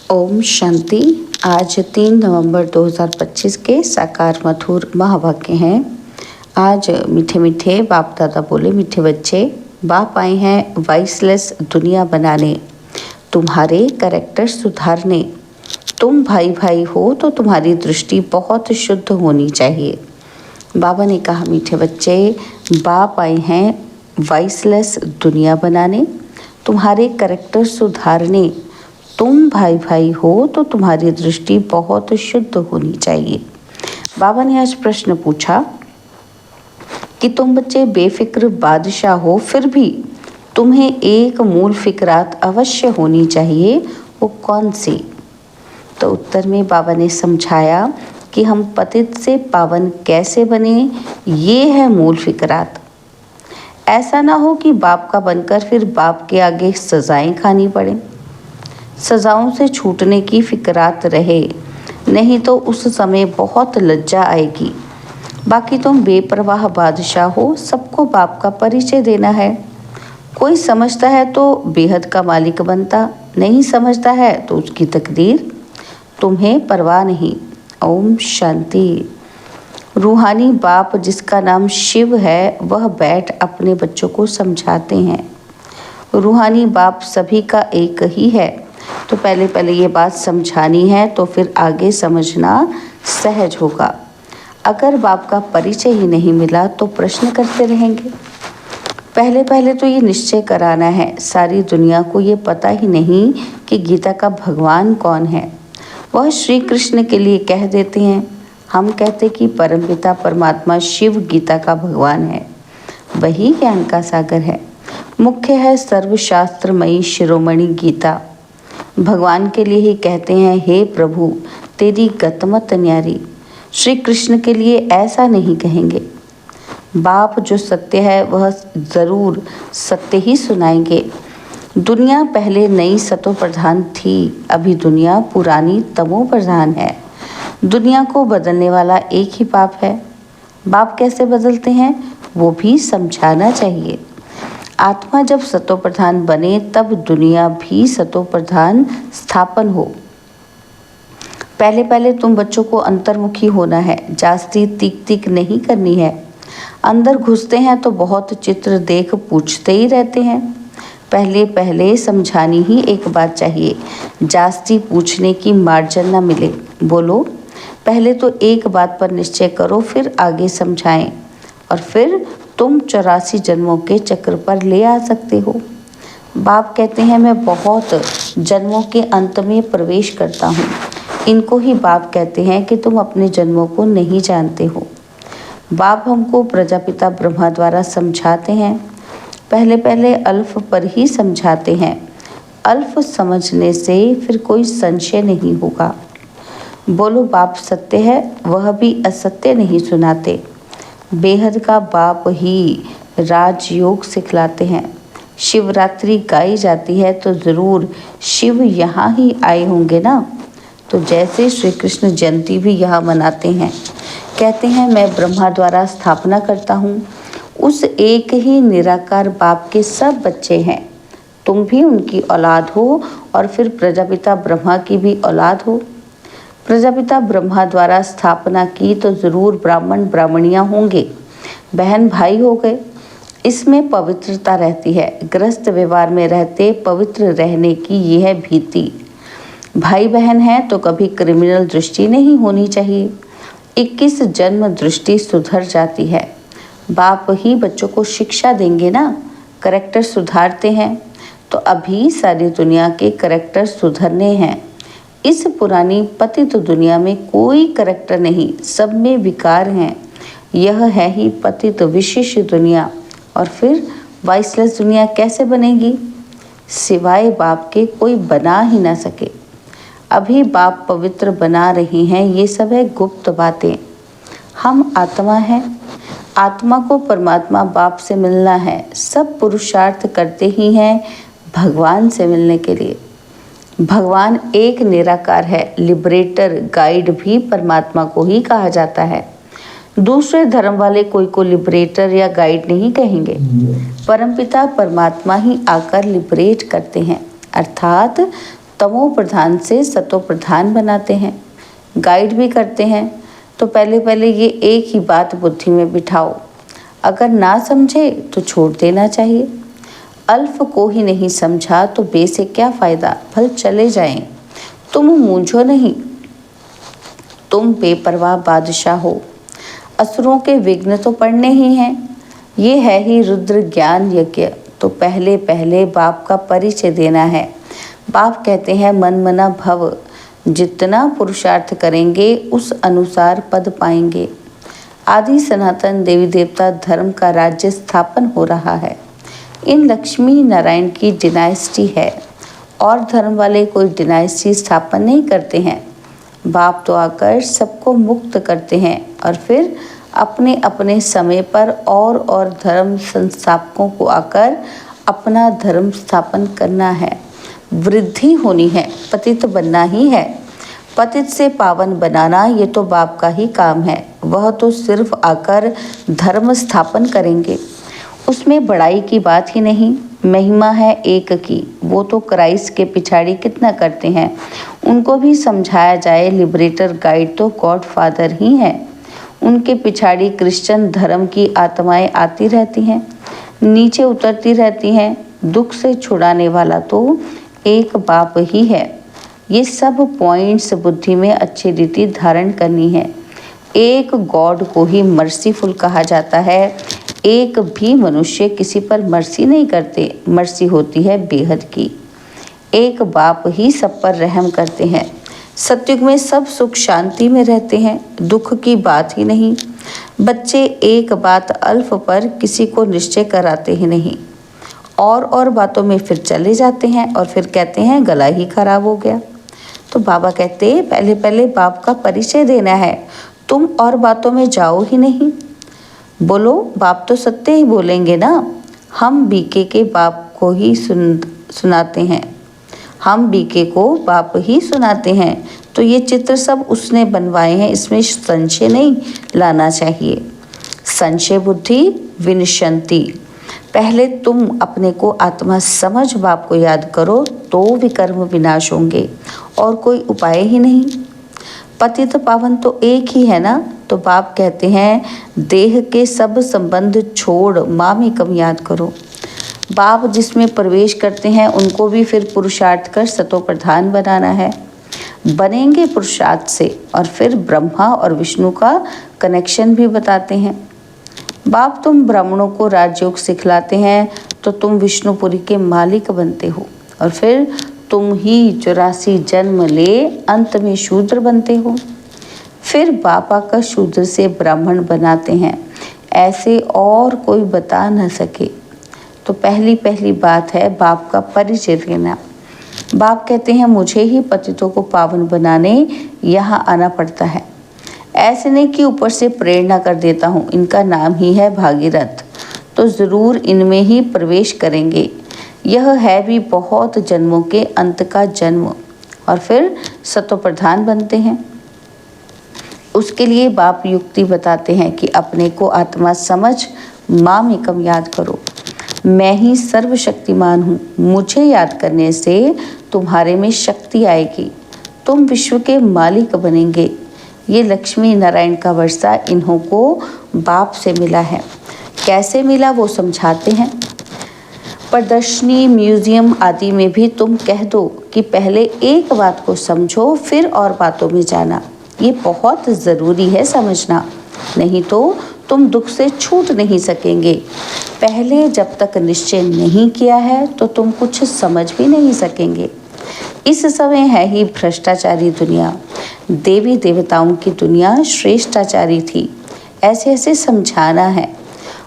ओम शांति। आज 3 नवंबर 2025 के साकार मधुर महावाक्य हैं। आज मीठे मीठे बाप दादा बोले, मीठे बच्चे, बाप आए हैं वॉइसलेस दुनिया बनाने, तुम्हारे कैरेक्टर सुधारने। तुम भाई भाई हो तो तुम्हारी दृष्टि बहुत शुद्ध होनी चाहिए। बाबा ने कहा, मीठे बच्चे, बाप आए हैं वॉइसलेस दुनिया बनाने, तुम्हारे कैरेक्टर सुधारने। तुम भाई भाई हो तो तुम्हारी दृष्टि बहुत शुद्ध होनी चाहिए। बाबा ने आज प्रश्न पूछा कि तुम बच्चे बेफिक्र बादशाह हो, फिर भी तुम्हें एक मूल फिक्रात अवश्य होनी चाहिए, वो कौन सी? तो उत्तर में बाबा ने समझाया कि हम पतित से पावन कैसे बने, ये है मूल फिक्रात। ऐसा ना हो कि बाप का बनकर फिर बाप के आगे सजाएं खानी पड़े। सजाओं से छूटने की फिक्रात रहे, नहीं तो उस समय बहुत लज्जा आएगी। बाकी तुम बेपरवाह बादशाह हो, सबको बाप का परिचय देना है। कोई समझता है तो बेहद का मालिक बनता, नहीं समझता है तो उसकी तकदीर, तुम्हें परवाह नहीं। ओम शांति। रूहानी बाप जिसका नाम शिव है, वह बैठ अपने बच्चों को समझाते हैं। रूहानी बाप सभी का एक ही है, तो पहले ये बात समझानी है, तो फिर आगे समझना सहज होगा। अगर बाप का परिचय ही नहीं मिला तो प्रश्न करते रहेंगे। पहले तो ये निश्चय कराना है, सारी दुनिया को ये पता ही नहीं कि गीता का भगवान कौन है। वह श्री कृष्ण के लिए कह देते हैं, हम कहते कि परमपिता परमात्मा शिव गीता का भगवान है, वही ज्ञान का सागर है। मुख्य है सर्वशास्त्रमयी शिरोमणि गीता। भगवान के लिए ही कहते हैं, हे प्रभु तेरी गतमत न्यारी। श्री कृष्ण के लिए ऐसा नहीं कहेंगे। बाप जो सत्य है वह ज़रूर सत्य ही सुनाएंगे। दुनिया पहले नई सतो प्रधान थी, अभी दुनिया पुरानी तमो प्रधान है। दुनिया को बदलने वाला एक ही बाप है। बाप कैसे बदलते हैं वो भी समझाना चाहिए। आत्मा जब सतो प्रधान बने तब दुनिया भी सतो प्रधान स्थापन हो। पहले तुम बच्चों को अंतर्मुखी होना है, जास्ती तीक नहीं करनी है। अंदर घुसते हैं तो बहुत चित्र देख पूछते ही रहते हैं। पहले समझानी ही एक बात चाहिए, जास्ती पूछने की मार्जन न मिले। बोलो, पहले तो एक बात पर निश्चय करो, फिर आगे समझाएं, और फिर तुम 84 जन्मों के चक्र पर ले आ सकते हो। बाप कहते हैं, मैं बहुत जन्मों के अंत में प्रवेश करता हूँ। इनको ही बाप कहते हैं कि तुम अपने जन्मों को नहीं जानते हो। बाप हमको प्रजापिता ब्रह्मा द्वारा समझाते हैं। पहले अल्फ पर ही समझाते हैं। अल्फ समझने से फिर कोई संशय नहीं होगा। बोलो, बाप सत्य है, वह भी असत्य नहीं सुनाते। बेहद का बाप ही राजयोग सिखलाते हैं। शिवरात्रि गाई जाती है तो ज़रूर शिव यहाँ ही आए होंगे ना। तो जैसे श्री कृष्ण जयंती भी यहाँ मनाते हैं, कहते हैं मैं ब्रह्मा द्वारा स्थापना करता हूँ। उस एक ही निराकार बाप के सब बच्चे हैं। तुम भी उनकी औलाद हो और फिर प्रजापिता ब्रह्मा की भी औलाद हो। प्रजापिता ब्रह्मा द्वारा स्थापना की तो ज़रूर ब्राह्मण ब्राह्मणियाँ होंगे, बहन भाई हो गए। इसमें पवित्रता रहती है। गृहस्थ व्यवहार में रहते पवित्र रहने की यह भीति। भाई बहन हैं तो कभी क्रिमिनल दृष्टि नहीं होनी चाहिए। 21 जन्म दृष्टि सुधर जाती है। बाप ही बच्चों को शिक्षा देंगे ना। करैक्टर सुधारते हैं तो अभी सारी दुनिया के करैक्टर सुधरने हैं। इस पुरानी पतित दुनिया में कोई करैक्टर नहीं, सब में विकार हैं। यह है ही पतित विशेष दुनिया। और फिर वॉइसलेस दुनिया कैसे बनेगी? सिवाय बाप के कोई बना ही ना सके। अभी बाप पवित्र बना रहे हैं, ये सब है गुप्त बातें। हम आत्मा हैं, आत्मा को परमात्मा बाप से मिलना है। सब पुरुषार्थ करते ही हैं भगवान से मिलने के लिए। भगवान एक निराकार है, लिबरेटर गाइड भी परमात्मा को ही कहा जाता है। दूसरे धर्म वाले कोई को लिबरेटर या गाइड नहीं कहेंगे। परमपिता परमात्मा ही आकर लिबरेट करते हैं, अर्थात तमो प्रधान से सतो प्रधान बनाते हैं, गाइड भी करते हैं। तो पहले पहले ये एक ही बात बुद्धि में बिठाओ, अगर ना समझे तो छोड़ देना चाहिए। अल्फ को ही नहीं समझा तो बे से क्या फायदा, भल चले जाएं। तुम मूंझो नहीं, तुम बेपरवाह बादशाह हो। असुरों के विघ्न तो पड़ने ही हैं, ये है ही रुद्र ज्ञान यज्ञ। तो पहले पहले बाप का परिचय देना है। बाप कहते हैं मन मना भव, जितना पुरुषार्थ करेंगे उस अनुसार पद पाएंगे। आदि सनातन देवी देवता धर्म का राज्य स्थापन हो रहा है। इन लक्ष्मी नारायण की डिनाइस्टी है और धर्म वाले कोई डिनाइस्टी स्थापन नहीं करते हैं। बाप तो आकर सबको मुक्त करते हैं और फिर अपने अपने समय पर और धर्म संस्थापकों को आकर अपना धर्म स्थापन करना है। वृद्धि होनी है, पतित बनना ही है। पतित से पावन बनाना ये तो बाप का ही काम है। वह तो सिर्फ आकर धर्म स्थापन करेंगे, उसमें बड़ाई की बात ही नहीं। महिमा है एक की, वो तो क्राइस्ट के पिछाड़ी कितना करते हैं, उनको भी समझाया जाए। लिबरेटर गाइड तो गॉड फादर ही हैं, उनके पिछाड़ी क्रिश्चियन धर्म की आत्माएं आती रहती हैं, नीचे उतरती रहती हैं। दुख से छुड़ाने वाला तो एक बाप ही है। ये सब पॉइंट्स बुद्धि में अच्छी रीति धारण करनी है। एक गॉड को ही मर्सीफुल कहा जाता है। एक भी मनुष्य किसी पर मर्सी नहीं करते, मर्सी होती है बेहद की। एक बाप ही सब पर रहम करते हैं। सतयुग में सब सुख शांति में रहते हैं, दुख की बात ही नहीं। बच्चे एक बात अल्फ पर किसी को निश्चय कराते ही नहीं, और बातों में फिर चले जाते हैं और फिर कहते हैं गला ही खराब हो गया। तो बाबा कहते पहले पहले बाप का परिचय देना है, तुम और बातों में जाओ ही नहीं। बोलो बाप तो सत्य ही बोलेंगे ना। हम बीके के बाप को ही सुनाते हैं, हम बीके को बाप ही सुनाते हैं। तो ये चित्र सब उसने बनवाए हैं, इसमें संशय नहीं लाना चाहिए। संशय बुद्धि विनशंति। पहले तुम अपने को आत्मा समझ बाप को याद करो तो विकर्म विनाश होंगे, और कोई उपाय ही नहीं। पतित पावन तो एक ही है ना। तो बाप कहते हैं देह के सब संबंध छोड़ मामेकम याद करो। बाप जिसमें प्रवेश करते हैं उनको भी फिर पुरुषार्थ कर सतो प्रधान बनाना है। बनेंगे पुरुषार्थ से, और फिर ब्रह्मा और विष्णु का कनेक्शन भी बताते हैं। बाप तुम ब्राह्मणों को राजयोग सिखलाते हैं तो तुम विष्णुपुरी के मालिक बनते हो, और फिर तुम ही 84 जन्म ले अंत में शूद्र बनते हो। फिर बापा का शूद्र से ब्राह्मण बनाते हैं, ऐसे और कोई बता न सके। तो पहली पहली बात है बाप का परिचय देना। बाप कहते हैं मुझे ही पतितों को पावन बनाने यहाँ आना पड़ता है। ऐसे नहीं कि ऊपर से प्रेरणा कर देता हूँ, इनका नाम ही है भागीरथ, तो ज़रूर इनमें ही प्रवेश करेंगे। यह है भी बहुत जन्मों के अंत का जन्म, और फिर सतो प्रधान बनते हैं। उसके लिए बाप युक्ति बताते हैं कि अपने को आत्मा समझ मामेकम याद करो। मैं ही सर्वशक्तिमान हूँ, मुझे याद करने से तुम्हारे में शक्ति आएगी, तुम विश्व के मालिक बनेंगे। ये लक्ष्मी नारायण का वर्षा इन्हों को बाप से मिला है। कैसे मिला वो समझाते हैं। प्रदर्शनी म्यूजियम आदि में भी तुम कह दो कि पहले एक बात को समझो फिर और बातों में जाना। ये बहुत ज़रूरी है समझना, नहीं तो तुम दुख से छूट नहीं सकेंगे। पहले जब तक निश्चय नहीं किया है तो तुम कुछ समझ भी नहीं सकेंगे। इस समय है ही भ्रष्टाचारी दुनिया, देवी देवताओं की दुनिया श्रेष्ठाचारी थी। ऐसे ऐसे समझाना है।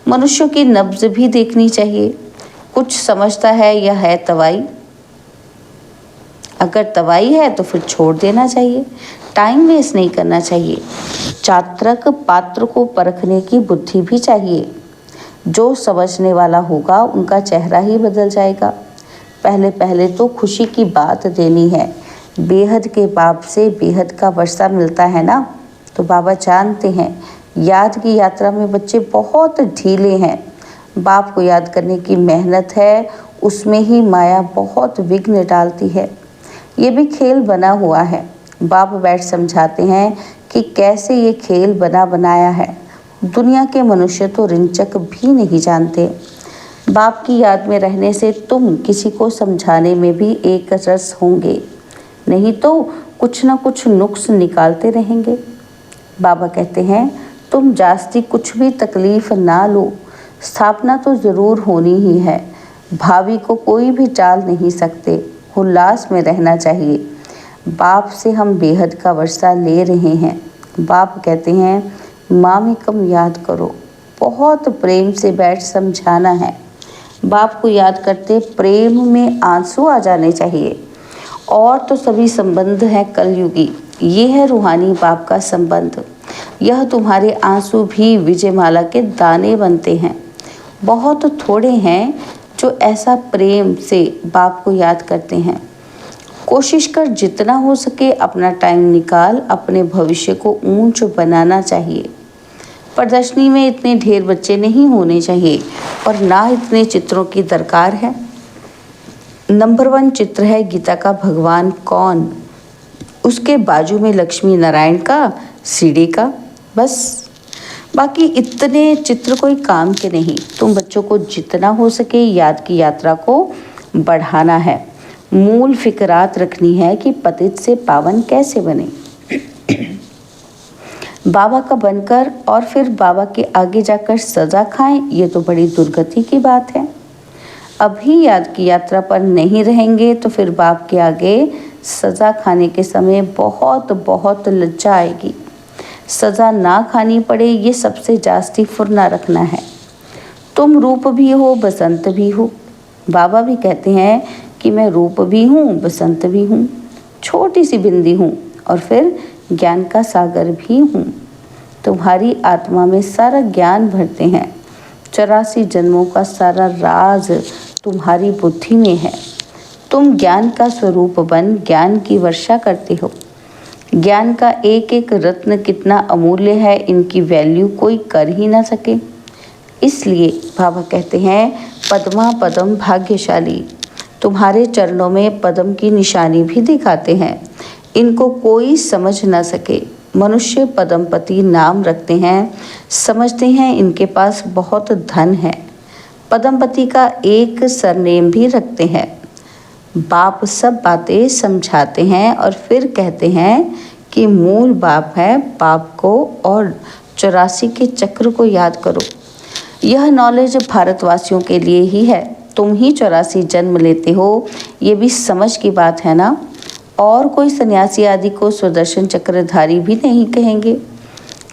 मनुष्यों की नब्ज भी देखनी चाहिए, कुछ समझता है या है तवाई। अगर तवाई है तो फिर छोड़ देना चाहिए, टाइम वेस्ट नहीं करना चाहिए। चात्रक पात्र को परखने की बुद्धि भी चाहिए। जो समझने वाला होगा उनका चेहरा ही बदल जाएगा। पहले पहले तो खुशी की बात देनी है। बेहद के बाप से बेहद का वर्षा मिलता है ना, तो बाबा जानते हैं याद की यात्रा में बच्चे बहुत ढीले हैं। बाप को याद करने की मेहनत है, उसमें ही माया बहुत विघ्न डालती है। ये भी खेल बना हुआ है। बाप बैठ समझाते हैं कि कैसे ये खेल बना बनाया है। दुनिया के मनुष्य तो रिंचक भी नहीं जानते। बाप की याद में रहने से तुम किसी को समझाने में भी एक रस होंगे, नहीं तो कुछ ना कुछ नुक्स निकालते रहेंगे। बाबा कहते हैं तुम जास्ती कुछ भी तकलीफ ना लो, स्थापना तो ज़रूर होनी ही है। भावी को कोई भी टाल नहीं सकते, उल्लास में रहना चाहिए। बाप से हम बेहद का वर्षा ले रहे हैं। बाप कहते हैं मामी कम याद करो, बहुत प्रेम से बैठ समझाना है। बाप को याद करते प्रेम में आंसू आ जाने चाहिए। और तो सभी संबंध हैं कलयुगी, ये है रूहानी बाप का संबंध। यह तुम्हारे आंसू भी विजयमाला के दाने बनते हैं। बहुत थोड़े हैं जो ऐसा प्रेम से बाप को याद करते हैं। कोशिश कर जितना हो सके अपना टाइम निकाल अपने भविष्य को ऊंच बनाना चाहिए। प्रदर्शनी में इतने ढेर बच्चे नहीं होने चाहिए और ना इतने चित्रों की दरकार है। नंबर 1 चित्र है गीता का भगवान कौन, उसके बाजू में लक्ष्मी नारायण का, सीढ़ी का, बस। बाकी इतने चित्र कोई काम के नहीं। तुम बच्चों को जितना हो सके याद की यात्रा को बढ़ाना है। मूल फिक्रात रखनी है कि पतित से पावन कैसे बने, बाबा का बनकर और फिर बाबा के आगे जाकर सजा खाएं, ये तो बड़ी दुर्गति की बात है। अभी याद की यात्रा पर नहीं रहेंगे तो फिर बाप के आगे सजा खाने के समय बहुत बहुत लज्जा आएगी। सजा ना खानी पड़े ये सबसे जास्ती फुरना रखना है। तुम रूप भी हो बसंत भी हो। बाबा भी कहते हैं कि मैं रूप भी हूँ बसंत भी हूँ, छोटी सी बिंदी हूँ और फिर ज्ञान का सागर भी हूँ। तुम्हारी आत्मा में सारा ज्ञान भरते हैं। 84 जन्मों का सारा राज तुम्हारी बुद्धि में है। तुम ज्ञान का स्वरूप बन ज्ञान की वर्षा करते हो। ज्ञान का एक एक रत्न कितना अमूल्य है, इनकी वैल्यू कोई कर ही ना सके। इसलिए बाबा कहते हैं पद्मा पदम भाग्यशाली। तुम्हारे चरणों में पद्म की निशानी भी दिखाते हैं, इनको कोई समझ ना सके। मनुष्य पद्मपति नाम रखते हैं, समझते हैं इनके पास बहुत धन है। पद्मपति का एक सरनेम भी रखते हैं। बाप सब बातें समझाते हैं और फिर कहते हैं कि मूल बाप है, बाप को और 84 के चक्र को याद करो। यह नॉलेज भारतवासियों के लिए ही है। तुम ही 84 जन्म लेते हो, ये भी समझ की बात है ना। और कोई सन्यासी आदि को सुदर्शन चक्रधारी भी नहीं कहेंगे,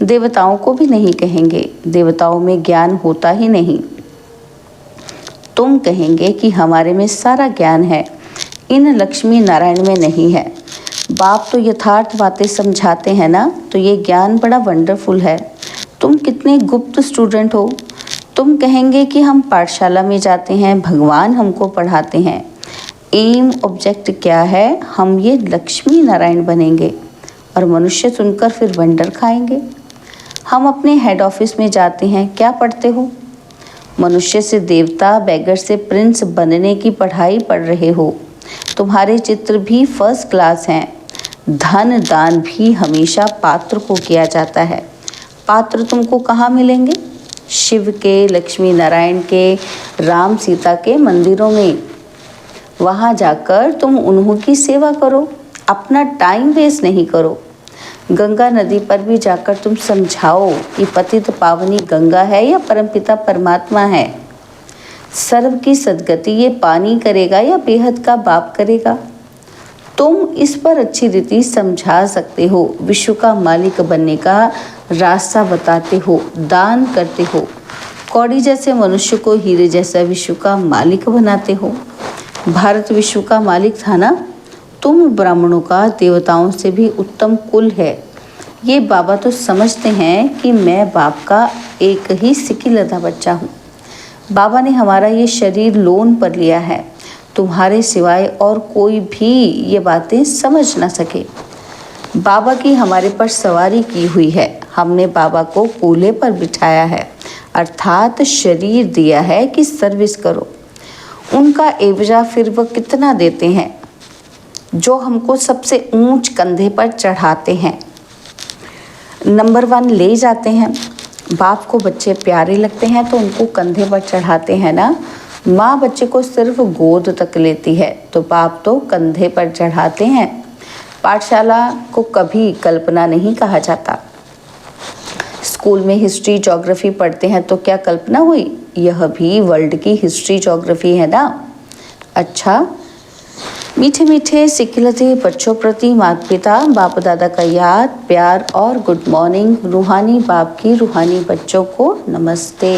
देवताओं को भी नहीं कहेंगे। देवताओं में ज्ञान होता ही नहीं। तुम कहेंगे कि हमारे में सारा ज्ञान है, इन लक्ष्मी नारायण में नहीं है। बाप तो यथार्थ बातें समझाते हैं ना, तो ये ज्ञान बड़ा वंडरफुल है। तुम कितने गुप्त स्टूडेंट हो। तुम कहेंगे कि हम पाठशाला में जाते हैं, भगवान हमको पढ़ाते हैं। एम ऑब्जेक्ट क्या है, हम ये लक्ष्मी नारायण बनेंगे और मनुष्य सुनकर फिर वंडर खाएंगे। हम अपने हेड ऑफिस में जाते हैं, क्या पढ़ते हो? मनुष्य से देवता, बैगर से प्रिंस बनने की पढ़ाई पढ़ रहे हो। तुम्हारे चित्र भी फर्स्ट क्लास हैं। धन दान भी हमेशा पात्र को किया जाता है। पात्र तुमको कहाँ मिलेंगे? शिव के, लक्ष्मी नारायण के, राम सीता के मंदिरों में। वहाँ जाकर तुम उन्हों की सेवा करो, अपना टाइम वेस्ट नहीं करो। गंगा नदी पर भी जाकर तुम समझाओ कि पतित पावनी गंगा है या परमपिता परमात्मा है। सर्व की सदगति ये पानी करेगा या बेहद का बाप करेगा। तुम इस पर अच्छी रीति समझा सकते हो। विश्व का मालिक बनने का रास्ता बताते हो, दान करते हो। कौड़ी जैसे मनुष्य को हीरे जैसा विश्व का मालिक बनाते हो। भारत विश्व का मालिक था ना। तुम ब्राह्मणों का देवताओं से भी उत्तम कुल है। ये बाबा तो समझते हैं कि मैं बाप का एक ही सिकिलधा बच्चा हूँ। बाबा ने हमारा ये शरीर लोन पर लिया है, तुम्हारे सिवाय और कोई भी ये बातें समझ ना सके। बाबा की हमारे पर सवारी की हुई है, हमने बाबा को कूल्हे पर बिठाया है, अर्थात शरीर दिया है कि सर्विस करो। उनका एवजा फिर वह कितना देते हैं? जो हमको सबसे ऊंच कंधे पर चढ़ाते हैं। नंबर 1 ले जाते हैं। बाप को बच्चे प्यारे लगते हैं तो उनको कंधे पर चढ़ाते हैं ना। माँ बच्चे को सिर्फ गोद तक लेती है तो बाप तो कंधे पर चढ़ाते हैं। पाठशाला को कभी कल्पना नहीं कहा जाता। स्कूल में हिस्ट्री ज्योग्राफी पढ़ते हैं तो क्या कल्पना हुई? यह भी वर्ल्ड की हिस्ट्री ज्योग्राफी है ना। अच्छा, मीठे मीठे सिखिलते बच्चों प्रति माता पिता बाप दादा का याद, प्यार और गुड मॉर्निंग। रूहानी बाप की रूहानी बच्चों को नमस्ते।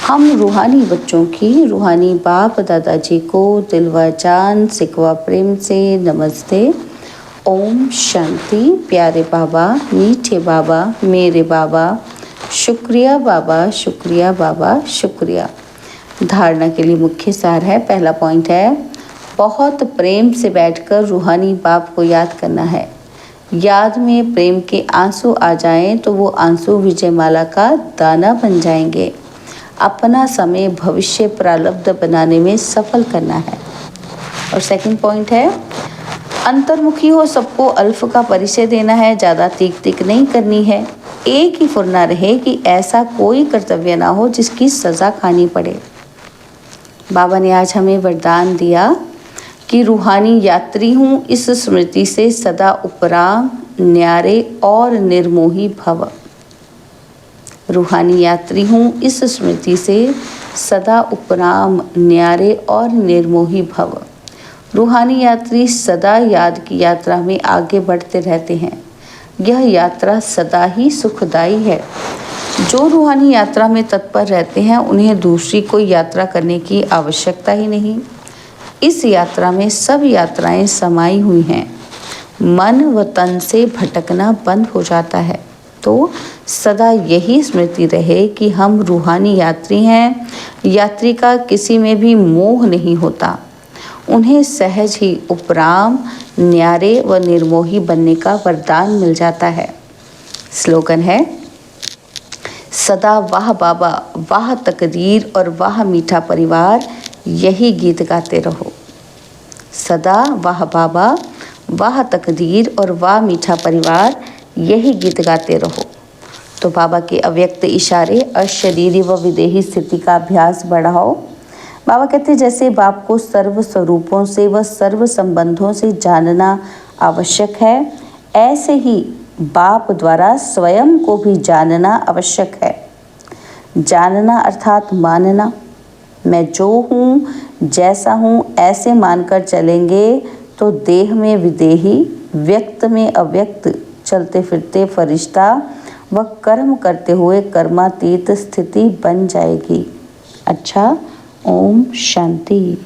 हम रूहानी बच्चों की रूहानी बाप दादाजी को दिल व जान सिकवा प्रेम से नमस्ते। ओम शांति। प्यारे बाबा, मीठे बाबा, मेरे बाबा, शुक्रिया बाबा, शुक्रिया बाबा, शुक्रिया। धारणा के लिए मुख्य सार है। पहला पॉइंट है, बहुत प्रेम से बैठकर रूहानी बाप को याद करना है। याद में प्रेम के आंसू आ जाएं तो वो आंसू विजयमाला का दाना बन जाएंगे। अपना समय भविष्य प्रारब्ध बनाने में सफल करना है। और सेकंड पॉइंट है, अंतर्मुखी हो, सबको अल्फ का परिचय देना है। ज़्यादा तीक तीक नहीं करनी है। एक ही फुरना रहे कि ऐसा कोई कर्तव्य ना हो जिसकी सज़ा खानी पड़े। बाबा ने आज हमें वरदान दिया कि रूहानी यात्री हूँ, इस स्मृति से सदा उपराम, न्यारे और निर्मोही भव। रूहानी यात्री हूँ, इस स्मृति से सदा उपराम, न्यारे और निर्मोही भव। रूहानी यात्री सदा याद की यात्रा में आगे बढ़ते रहते हैं। यह यात्रा सदा ही सुखदायी है। जो रूहानी यात्रा में तत्पर रहते हैं उन्हें दूसरी कोई यात्रा करने की आवश्यकता ही नहीं। इस यात्रा में सब यात्राएं समाई हुई हैं। मन व तन से भटकना बंद हो जाता है। तो सदा यही स्मृति रहे कि हम रूहानी यात्री हैं। यात्री का किसी में भी मोह नहीं होता। उन्हें सहज ही उपराम, न्यारे व निर्मोही बनने का वरदान मिल जाता है। स्लोगन है, सदा वाह बाबा, वाह तकदीर और वाह मीठा परिवार, यही गीत गाते रहो। सदा वाह बाबा, वाह तकदीर और वाह मीठा परिवार, यही गीत गाते रहो। तो बाबा के अव्यक्त इशारे अशरीरी व विदेही स्थिति का अभ्यास बढ़ाओ। बाबा कहते हैं, जैसे बाप को सर्व स्वरूपों से व सर्व संबंधों से जानना आवश्यक है, ऐसे ही बाप द्वारा स्वयं को भी जानना आवश्यक है। जानना अर्थात मानना। मैं जो हूँ, जैसा हूँ, ऐसे मानकर चलेंगे तो देह में विदेही, व्यक्त में अव्यक्त, चलते फिरते फरिश्ता व कर्म करते हुए कर्मातीत स्थिति बन जाएगी। अच्छा, ओम शांति।